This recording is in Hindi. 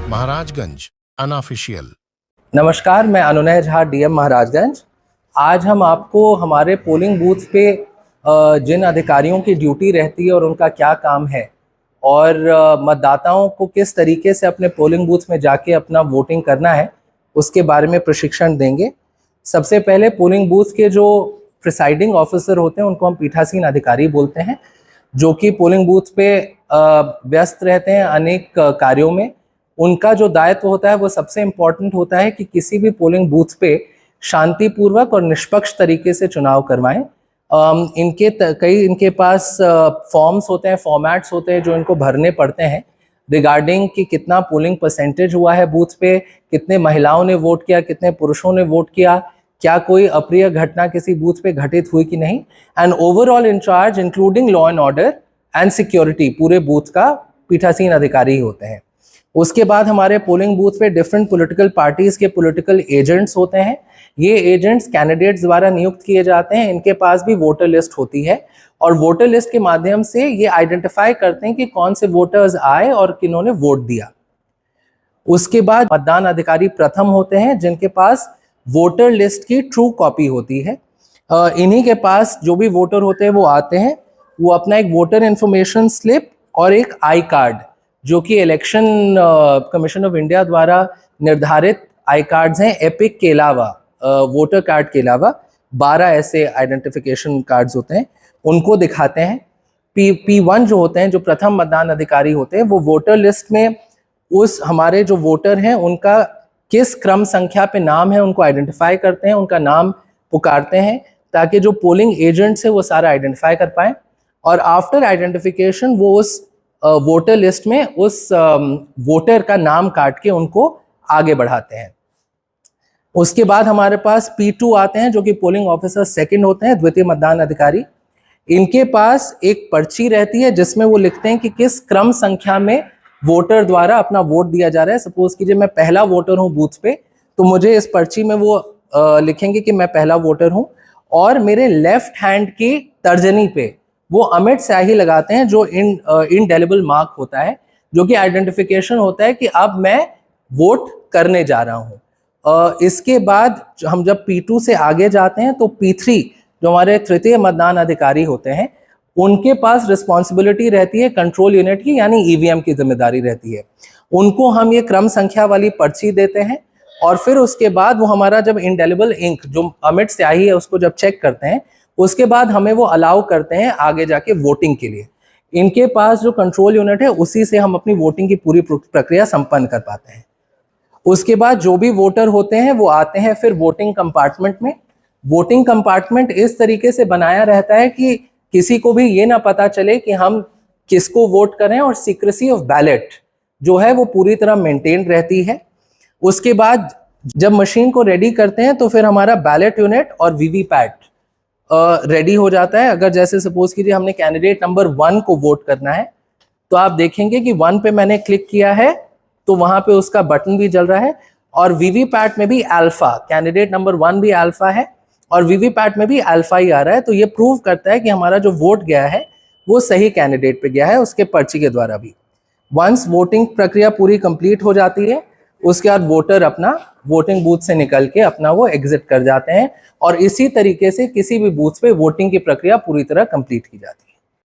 महाराजगंज अनऑफिशियल। नमस्कार, मैं अनुनय झा, डीएम महाराजगंज। आज हम आपको हमारे पोलिंग बूथ पे जिन अधिकारियों की ड्यूटी रहती है और उनका क्या काम है और मतदाताओं को किस तरीके से अपने पोलिंग बूथ में जाके अपना वोटिंग करना है, उसके बारे में प्रशिक्षण देंगे। सबसे पहले पोलिंग बूथ के जो प्रिसाइडिंग ऑफिसर होते हैं उनको हम पीठासीन अधिकारी बोलते हैं, जो कि पोलिंग बूथ पे व्यस्त रहते हैं अनेक कार्यों में। उनका जो दायित्व होता है वो सबसे इम्पोर्टेंट होता है कि किसी भी पोलिंग बूथ पे शांतिपूर्वक और निष्पक्ष तरीके से चुनाव करवाएं। इनके पास फॉर्म्स होते हैं, फॉर्मेट्स होते हैं जो इनको भरने पड़ते हैं रिगार्डिंग कि कितना पोलिंग परसेंटेज हुआ है बूथ पे, कितने महिलाओं ने वोट किया, कितने पुरुषों ने वोट किया, क्या कोई अप्रिय घटना किसी बूथ पे घटित हुई कि नहीं, and overall incharge including law and order and security पूरे बूथ का पीठासीन अधिकारी होते हैं। उसके बाद हमारे पोलिंग बूथ पे डिफरेंट पॉलिटिकल पार्टीज के पॉलिटिकल एजेंट्स होते हैं। ये एजेंट्स कैंडिडेट्स द्वारा नियुक्त किए जाते हैं। इनके पास भी वोटर लिस्ट होती है और वोटर लिस्ट के माध्यम से ये आइडेंटिफाई करते हैं कि कौन से वोटर्स आए और किन्होंने वोट दिया। उसके बाद मतदान अधिकारी प्रथम होते हैं, जिनके पास वोटर लिस्ट की ट्रू कॉपी होती है। इन्हीं के पास जो भी वोटर होते हैं वो आते हैं, वो अपना एक वोटर इन्फॉर्मेशन स्लिप और एक आई कार्ड, जो कि इलेक्शन कमीशन ऑफ इंडिया द्वारा निर्धारित आई कार्ड्स हैं, एपिक के अलावा वोटर कार्ड के अलावा 12 ऐसे आइडेंटिफिकेशन कार्ड्स होते हैं, उनको दिखाते हैं। P1 जो होते हैं, जो प्रथम मतदान अधिकारी होते हैं, वो वोटर लिस्ट में उस हमारे जो वोटर हैं उनका किस क्रम संख्या पे नाम है उनको आइडेंटिफाई करते हैं, उनका नाम पुकारते हैं ताकि जो पोलिंग एजेंट्स है वो सारा आइडेंटिफाई कर पाए, और आफ्टर आइडेंटिफिकेशन वो उस वोटर लिस्ट में उस वोटर का नाम काट के उनको आगे बढ़ाते हैं। उसके बाद हमारे पास P2 आते हैं, जो कि पोलिंग ऑफिसर सेकंड होते हैं, द्वितीय मतदान अधिकारी। इनके पास एक पर्ची रहती है जिसमें वो लिखते हैं कि किस क्रम संख्या में वोटर द्वारा अपना वोट दिया जा रहा है। सपोज कीजिए मैं पहला वोटर हूं बूथ पे, तो मुझे इस पर्ची में वो लिखेंगे कि मैं पहला वोटर हूं, और मेरे लेफ्ट हैंड की तर्जनी पे वो अमिट स्याही लगाते हैं, जो इनडेलिबल मार्क होता है, जो कि आइडेंटिफिकेशन होता है कि अब मैं वोट करने जा रहा हूं। इसके बाद हम जब P2 से आगे जाते हैं तो P3 जो हमारे तृतीय मतदान अधिकारी होते हैं, उनके पास रिस्पॉन्सिबिलिटी रहती है कंट्रोल यूनिट की, यानी ईवीएम की जिम्मेदारी रहती है। उनको हम ये क्रम संख्या वाली पर्ची देते हैं, और फिर उसके बाद वो हमारा जब इंडेलिबल इंक जो अमिट स्याही है उसको जब चेक करते हैं, उसके बाद हमें वो अलाउ करते हैं आगे जाके वोटिंग के लिए। इनके पास जो कंट्रोल यूनिट है उसी से हम अपनी वोटिंग की पूरी प्रक्रिया संपन्न कर पाते हैं। उसके बाद जो भी वोटर होते हैं वो आते हैं फिर वोटिंग कंपार्टमेंट में। वोटिंग कंपार्टमेंट इस तरीके से बनाया रहता है कि किसी को भी ये ना पता चले कि हम किसको वोट करें, और सीक्रेसी ऑफ बैलेट जो है वो पूरी तरह मेंटेन रहती है। उसके बाद जब मशीन को रेडी करते हैं तो फिर हमारा बैलेट यूनिट और वीवीपैट रेडी हो जाता है। अगर जैसे सपोज कीजिए हमने कैंडिडेट नंबर 1 को वोट करना है, तो आप देखेंगे कि 1 पे मैंने क्लिक किया है तो वहां पे उसका बटन भी जल रहा है, और वीवीपैट में भी अल्फा, कैंडिडेट नंबर 1 भी अल्फा है और वीवीपैट में भी अल्फा ही आ रहा है। तो ये प्रूव करता है कि हमारा जो वोट गया है वो सही कैंडिडेट पे गया है, उसके पर्ची के द्वारा भी। वंस वोटिंग प्रक्रिया पूरी कंप्लीट हो जाती है, उसके बाद वोटर अपना वोटिंग बूथ से निकल के अपना वो एग्जिट कर जाते हैं, और इसी तरीके से किसी भी बूथ पे वोटिंग की प्रक्रिया पूरी तरह कंप्लीट की जाती है।